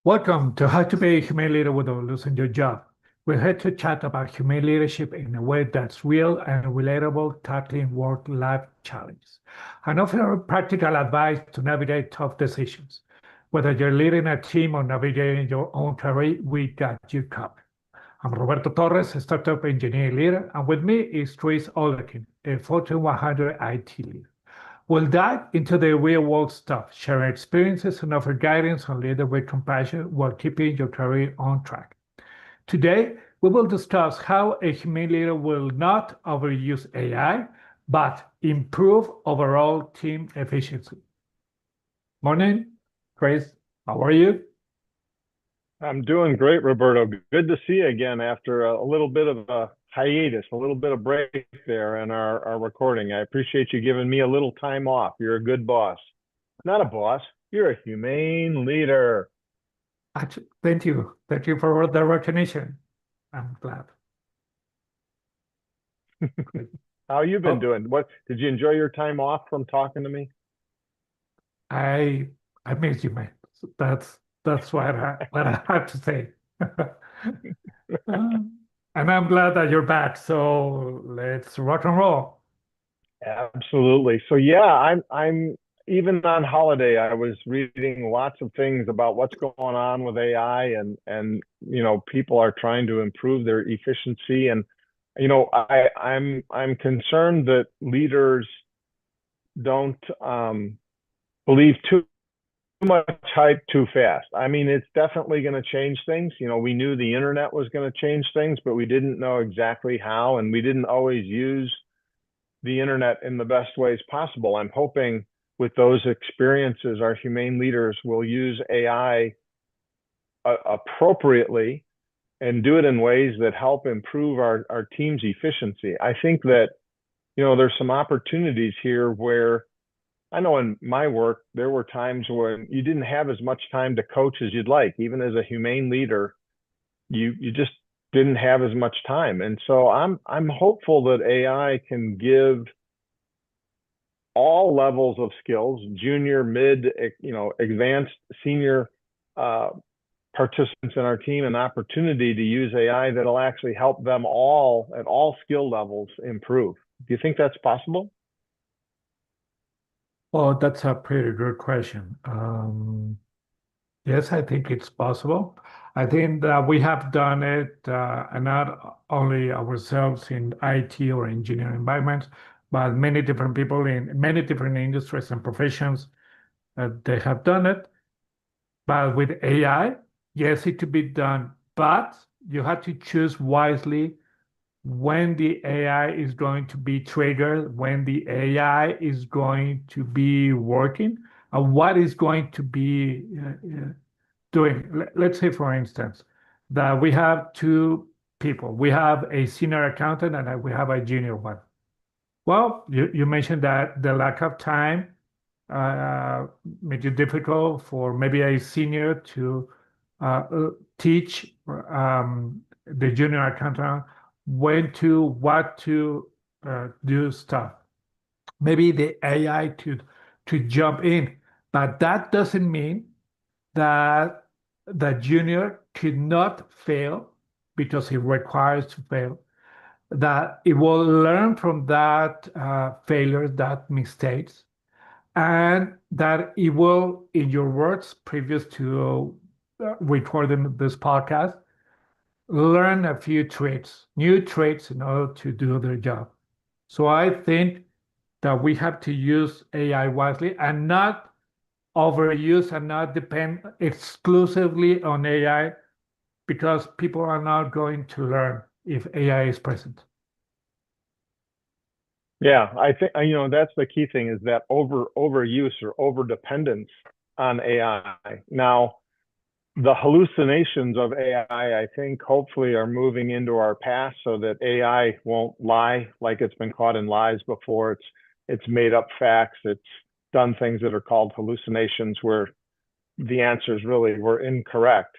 Welcome to How to Be a Humane Leader Without Losing Your Job. We're here to chat about humane leadership in a way that's real and relatable, tackling work-life challenges, and offer practical advice to navigate tough decisions. Whether you're leading a team or navigating your own career, we got you covered. I'm Roberto Torres, a startup engineering leader, and with me is Chris Olekin, a Fortune 100 IT leader. We'll dive into the real world stuff, share experiences, and offer guidance on leading with compassion while keeping your career on track. Today, we will discuss how a humane leader will not overuse AI, but improve overall team efficiency. Morning, Chris. How are you? I'm doing great, Roberto. Good to see you again after a little bit of a hiatus, a little bit of break there in our recording. I appreciate you giving me a little time off. You're a good boss. Not a boss, you're a humane leader. Actually, thank you. Thank you for the recognition. I'm glad. Great. How you been Oh, doing? What did you enjoy your time off from talking to me? I I miss you, man. That's what I have to say. And I'm glad that you're back. So let's rock and roll. Absolutely. So yeah, I'm even on holiday, I was reading lots of things about what's going on with AI and people are trying to improve their efficiency and I'm concerned that leaders don't believe too much hype too fast. I mean, it's definitely going to change things. We knew the internet was going to change things, but we didn't know exactly how, and we didn't always use the internet in the best ways possible. I'm hoping with those experiences, our humane leaders will use AI appropriately and do it in ways that help improve our team's efficiency. I think that, there's some opportunities here where I know in my work, there were times when you didn't have as much time to coach as you'd like. Even as a humane leader, you just didn't have as much time. And so I'm hopeful that AI can give all levels of skills, junior, mid, advanced, senior uh, participants in our team an opportunity to use AI that'll actually help them all at all skill levels improve. Do you think that's possible? Oh, that's a pretty good question. Yes, I think it's possible. I think that we have done it, and not only ourselves in IT or engineering environments, but many different people in many different industries and professions. They have done it. But with AI, yes, it could be done, but you have to choose wisely when the AI is going to be triggered, when the AI is going to be working, and what is going to be doing. Let's say, for instance, that we have two people. We have a senior accountant and we have a junior one. Well, you mentioned that the lack of time uh, made it difficult for maybe a senior to teach the junior accountant what to do stuff. Maybe the AI to jump in, but that doesn't mean that the junior could not fail because he requires to fail. That it will learn from that failure, that mistakes, and that it will, in your words previous to recording this podcast, learn a few traits, new traits in order to do their job. So I think that we have to use AI wisely and not overuse and not depend exclusively on AI because people are not going to learn if AI is present. Yeah, I think that's the key thing is that overuse or over dependence on AI. Now, the hallucinations of AI, I think, hopefully are moving into our past so that AI won't lie like it's been caught in lies before. It's made up facts. It's done things that are called hallucinations where the answers really were incorrect.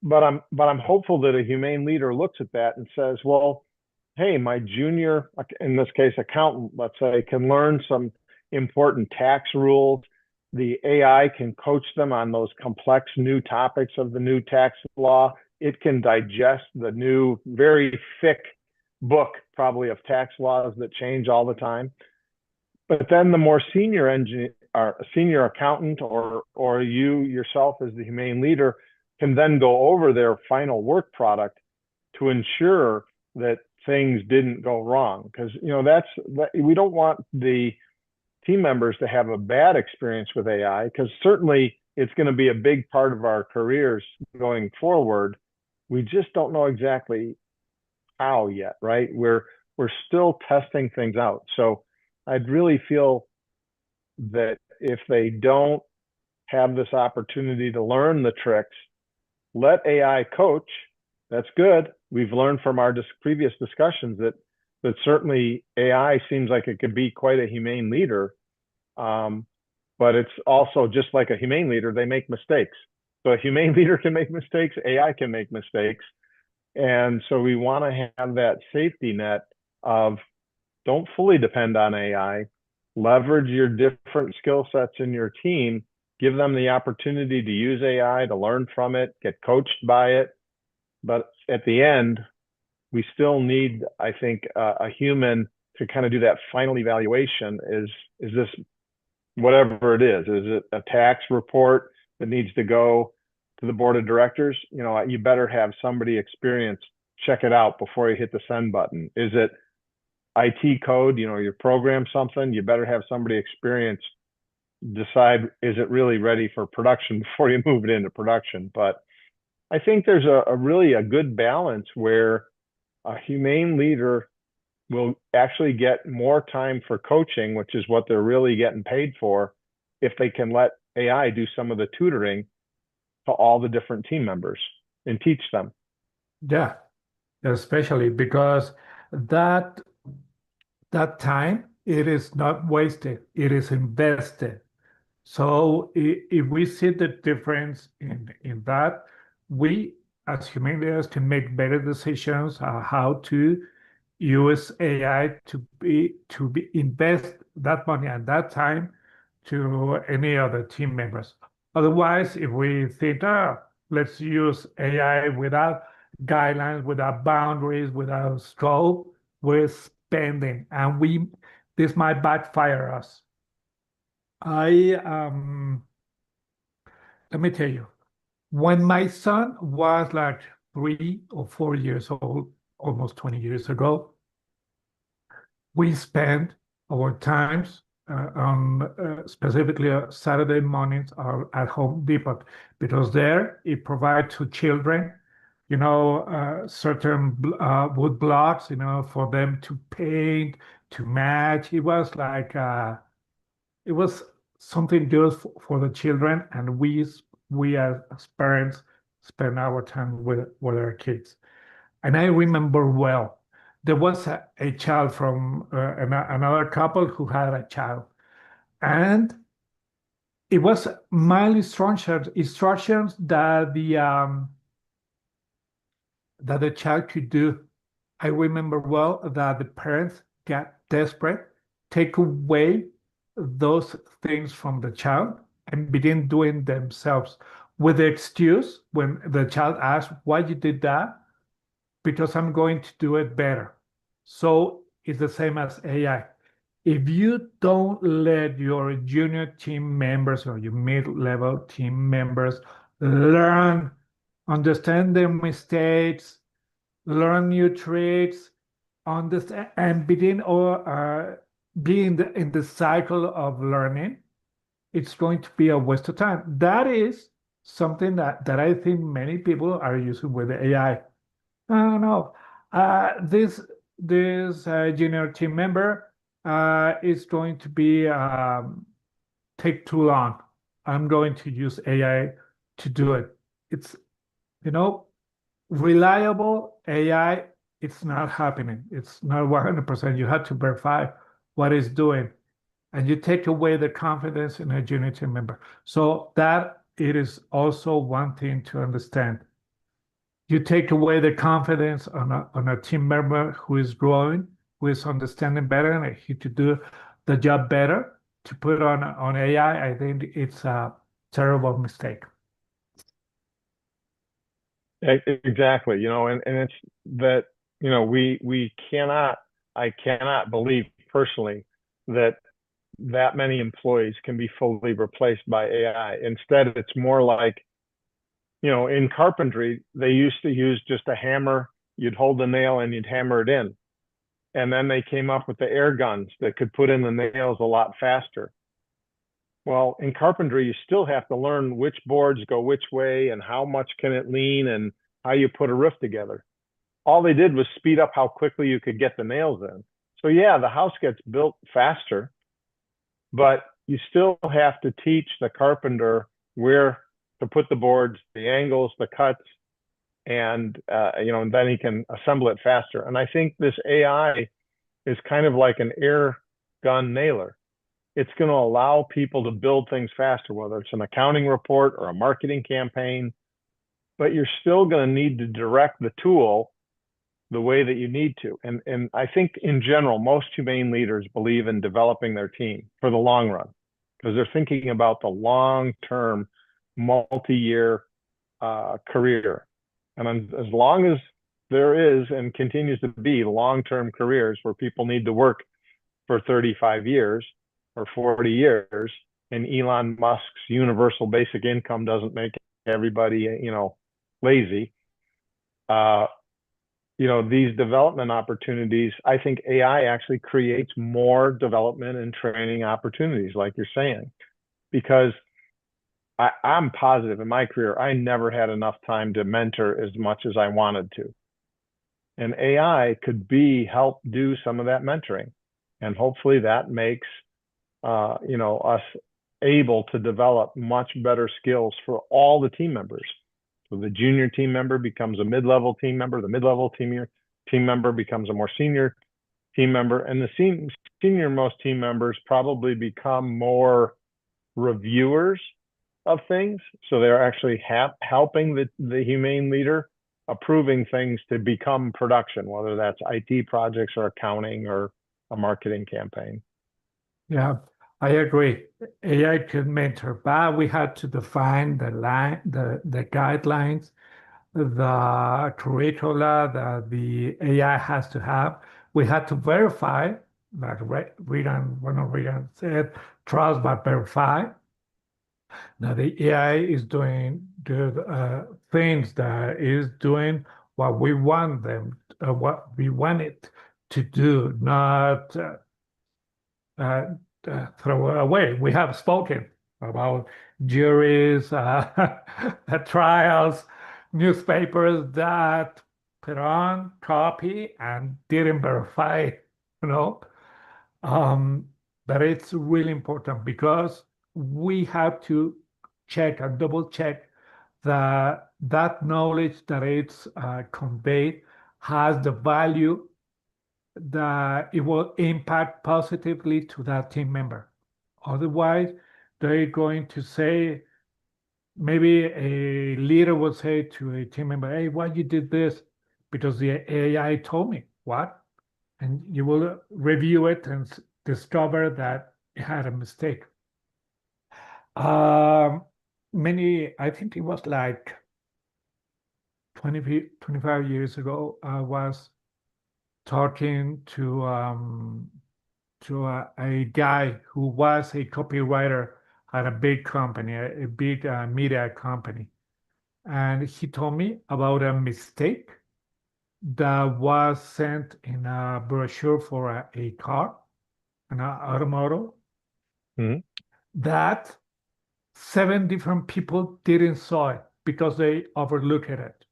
But I'm hopeful that a humane leader looks at that and says, well, hey, my junior, in this case, accountant, let's say, can learn some important tax rules. the AI can coach them on those complex new topics of the new tax law. It can digest the new, very thick book, probably, of tax laws that change all the time. But then the more senior engineer or senior accountant, or you yourself as the humane leader, can then go over their final work product to ensure that things didn't go wrong. Because we don't want the team members to have a bad experience with AI, because certainly it's going to be a big part of our careers going forward. We just don't know exactly how yet, right? We're still testing things out. So I'd really feel that if they don't have this opportunity to learn the tricks, let AI coach. That's good. We've learned from our previous discussions that certainly AI seems like it could be quite a humane leader. But it's also, just like a humane leader, they make mistakes. So a humane leader can make mistakes, AI can make mistakes. And so we want to have that safety net of, don't fully depend on AI, leverage your different skill sets in your team, give them the opportunity to use AI, to learn from it, get coached by it. But at the end, we still need, I think, a human to kind of do that final evaluation. Is this, whatever it is it a tax report that needs to go to the board of directors? You better have somebody experienced check it out before you hit the send button. Is it IT code? You program something, you better have somebody experienced decide, is it really ready for production before you move it into production. But I think there's a really a good balance where a humane leader will actually get more time for coaching, which is what they're really getting paid for, if they can let AI do some of the tutoring to all the different team members and teach them. Yeah, especially because that that time, it is not wasted, it is invested. So if we see the difference in that, we as human leaders can make better decisions how to use AI to be invest that money and that time to any other team members. Otherwise, if we think, let's use AI without guidelines, without boundaries, without scope, we're spending, and this might backfire us. I Let me tell you, when my son was like 3 or 4 years old, almost 20 years ago, we spent our times on specifically Saturday mornings at Home Depot, because there it provides to children, certain wood blocks, for them to paint, to match. It was something good for the children, and we as parents spend our time with our kids. And I remember well, there was a child from another couple who had a child, and it was my instructions that the child could do. I remember well that the parents got desperate, take away those things from the child, and begin doing themselves, with the excuse, when the child asked why you did that, because I'm going to do it better. So it's the same as AI. If you don't let your junior team members or your mid-level team members learn, understand their mistakes, learn new tricks, understand, and begin or be in the cycle of learning, it's going to be a waste of time. That is something that I think many people are using with the AI. I don't know. This junior team member is going to be take too long. I'm going to use AI to do it. It's you know reliable AI. It's not happening. It's not 100%. You have to verify what it's doing, and you take away the confidence in a junior team member. So that it is also one thing to understand. You take away the confidence on a team member who is growing, who is understanding better, and he to do the job better. to put on AI, I think it's a terrible mistake. Exactly. And it's that, we cannot, I cannot believe personally that many employees can be fully replaced by AI. Instead, it's more like, in carpentry, they used to use just a hammer. You'd hold the nail and you'd hammer it in. And then they came up with the air guns that could put in the nails a lot faster. Well, in carpentry, you still have to learn which boards go which way and how much can it lean and how you put a roof together. All they did was speed up how quickly you could get the nails in. So yeah, the house gets built faster, but you still have to teach the carpenter where to put the boards, the angles, the cuts, and and then he can assemble it faster. And I think this AI is kind of like an air gun nailer. It's going to allow people to build things faster, whether it's an accounting report or a marketing campaign, but you're still going to need to direct the tool the way that you need to. And I think in general, most humane leaders believe in developing their team for the long run because they're thinking about the long-term, multi-year career. And as long as there is and continues to be long-term careers where people need to work for 35 years or 40 years, and Elon Musk's universal basic income doesn't make everybody, lazy. These development opportunities, I think AI actually creates more development and training opportunities, like you're saying, because I'm positive in my career, I never had enough time to mentor as much as I wanted to. And AI could help do some of that mentoring. And hopefully that makes, us able to develop much better skills for all the team members. So the junior team member becomes a mid-level team member, the mid-level team member becomes a more senior team member, and the senior most team members probably become more reviewers of things. So they're actually helping the humane leader approving things to become production, whether that's IT projects or accounting or a marketing campaign. Yeah, I agree. AI could mentor, but we had to define the guidelines, the curricula that the AI has to have. We had to verify, like one of Reagan said, trust but verify. Now the AI is doing good things that is doing what we want what we want it to do, not uh, throw it away. We have spoken about juries, trials, newspapers that put on, copy, and didn't verify, you know. Um, but it's really important because we have to check and double check that that knowledge that it's conveyed has the value that it will impact positively to that team member. Otherwise, they're going to say, maybe a leader will say to a team member, hey, why you did this? Because the AI told me. What? And you will review it and discover that it had a mistake. Um, I think it was like 25 years ago, I was talking to a guy who was a copywriter at a big company, a big media company. And he told me about a mistake that was sent in a brochure for a car, an automobile, Mm-hmm. that 7 different people didn't saw it because they overlooked it.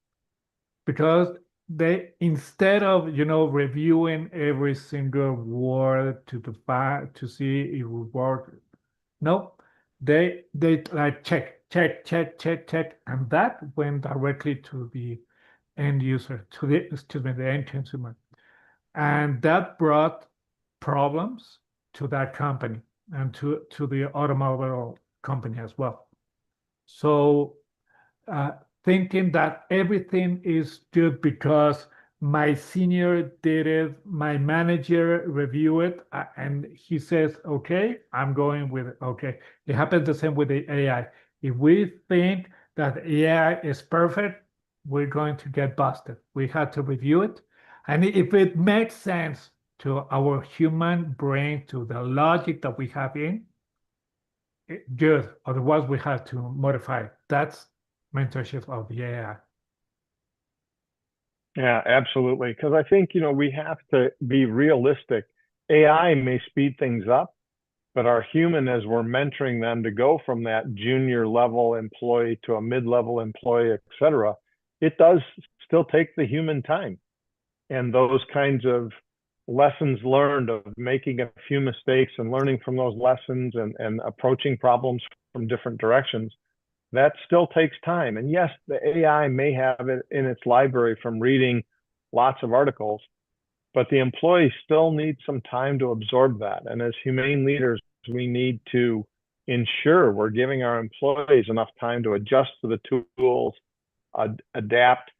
Because they, instead of, reviewing every single word to see if it would work, no, they like check, and that went directly to the end user, the end consumer. And that brought problems to that company and to the automobile company as well. So uh, thinking that everything is good because my senior did it, my manager reviewed it, and he says, okay, I'm going with it. Okay. It happens the same with the AI. If we think that AI is perfect, we're going to get busted. We have to review it. And if it makes sense to our human brain, to the logic that we have in, good. Otherwise, we have to modify it. That's mentorship of the AI. Yeah, absolutely. Because I think, we have to be realistic. AI may speed things up, but our human, as we're mentoring them to go from that junior level employee to a mid-level employee, et cetera, it does still take the human time. And those kinds of lessons learned of making a few mistakes and learning from those lessons and approaching problems from different directions, that still takes time. And yes, the AI may have it in its library from reading lots of articles, but the employee still needs some time to absorb that. And as humane leaders, we need to ensure we're giving our employees enough time to adjust to the tools, adapt,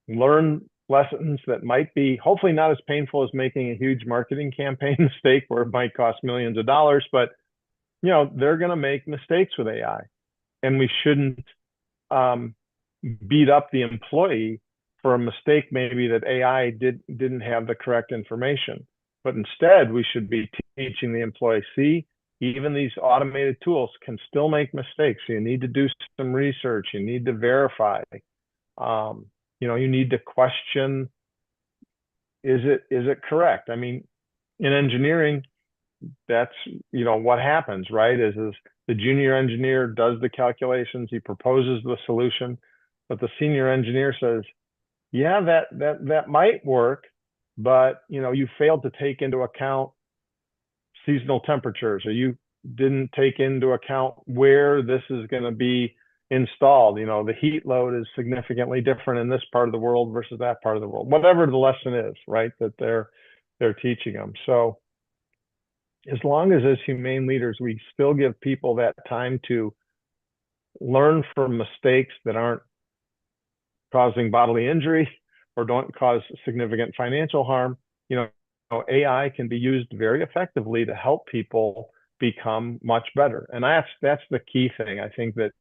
learn lessons that might be hopefully not as painful as making a huge marketing campaign mistake where it might cost millions of dollars, but they're going to make mistakes with AI, and we shouldn't beat up the employee for a mistake maybe that AI didn't have the correct information. But instead, we should be teaching the employee, see, even these automated tools can still make mistakes. So you need to do some research. You need to verify. You need to question, is it correct? I mean, in engineering, that's what happens, right? Is the junior engineer does the calculations, he proposes the solution, but the senior engineer says, yeah, that might work, but you failed to take into account seasonal temperatures, or you didn't take into account where this is going to be installed. The heat load is significantly different in this part of the world versus that part of the world, whatever the lesson is, right, that they're teaching them. So as long as humane leaders, we still give people that time to learn from mistakes that aren't causing bodily injury or don't cause significant financial harm, AI can be used very effectively to help people become much better. And that's the key thing. I think that,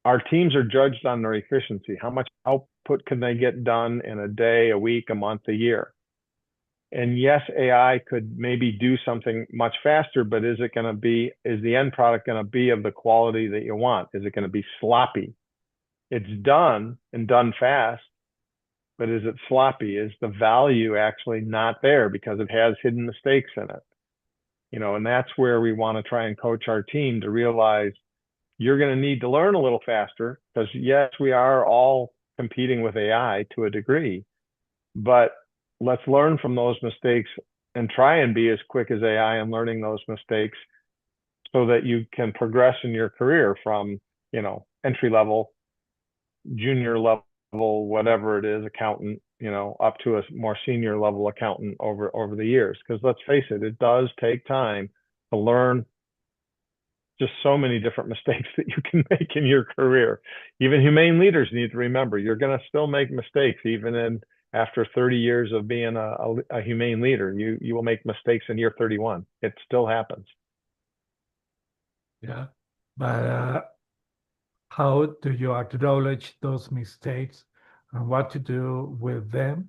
our teams are judged on their efficiency. How much output can they get done in a day, a week, a month, a year? And yes, AI could maybe do something much faster, but is the end product going to be of the quality that you want? Is it going to be sloppy? It's done and done fast, but is it sloppy? Is the value actually not there because it has hidden mistakes in it? And that's where we want to try and coach our team to realize you're going to need to learn a little faster, because yes, we are all competing with AI to a degree, but let's learn from those mistakes and try and be as quick as AI in learning those mistakes so that you can progress in your career from, entry level, junior level, whatever it is, accountant, up to a more senior level accountant over the years. Because let's face it, it does take time to learn just so many different mistakes that you can make in your career. Even humane leaders need to remember you're going to still make mistakes, even after 30 years of being a humane leader. You will make mistakes in year 31. It still happens. Yeah. But how do you acknowledge those mistakes, and what to do with them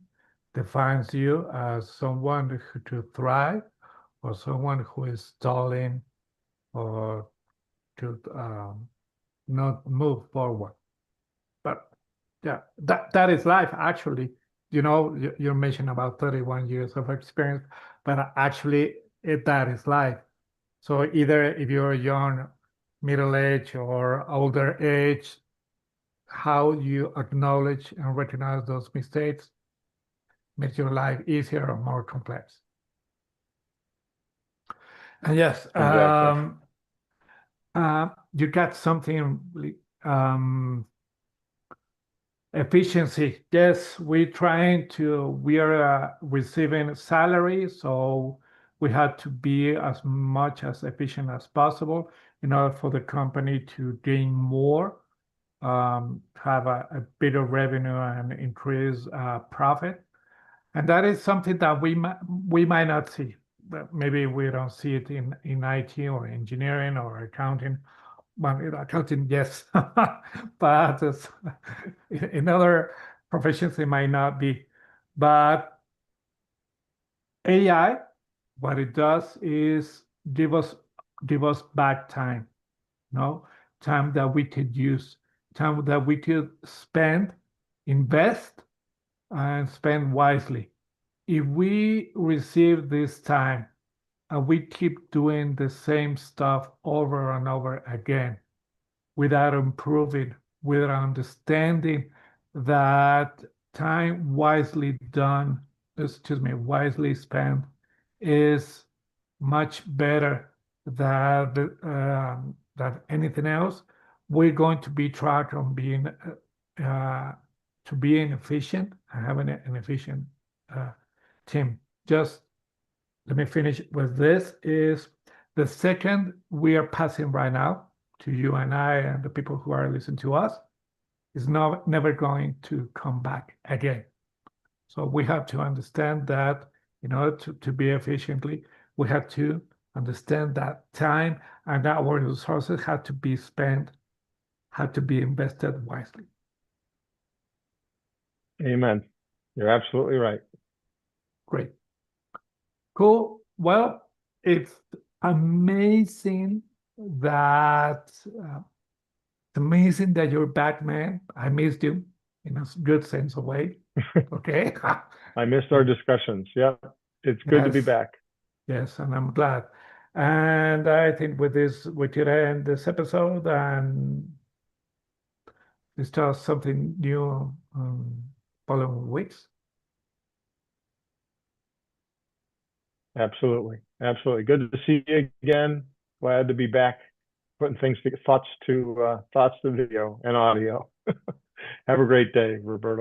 defines you as someone who to thrive or someone who is stalling or to not move forward. But yeah, that is life actually. You mentioned about 31 years of experience, but actually that is life. So either if you're young, middle age, or older age, how you acknowledge and recognize those mistakes makes your life easier or more complex. And yes, Exactly. You got something efficiency. Yes, we are receiving salary, so we have to be as much as efficient as possible in order for the company to gain more. have a bigger revenue and increase profit. And that is something that we might not see. But maybe we don't see it in IT or engineering or accounting. Well, in accounting, yes, but in other professions it might not be. But AI, what it does is give us back time, no? Time that we could use, time that we could spend, invest, and spend wisely. If we receive this time and we keep doing the same stuff over and over again without improving, without understanding that time wisely done, excuse me, wisely spent is much better than anything else, we're going to be tracked on being to being efficient and having an efficient uh, team. Just let me finish with this is the second we are passing right now to you and I and the people who are listening to us is not never going to come back again. So we have to understand that in order to be efficiently, we have to understand that time and our resources have to be spent, have to be invested wisely. Amen. You're absolutely right. Great. Cool. Well, it's amazing that you're back, man. I missed you in a good sense of way. Okay. I missed our discussions. Yeah, it's good to be Yes, back. yes, and I'm glad. And I think with this, we could end this episode and discuss something new following weeks. Absolutely. Absolutely. Good to see you again. Glad to be back, putting thoughts to video and audio. Have a great day, Roberto.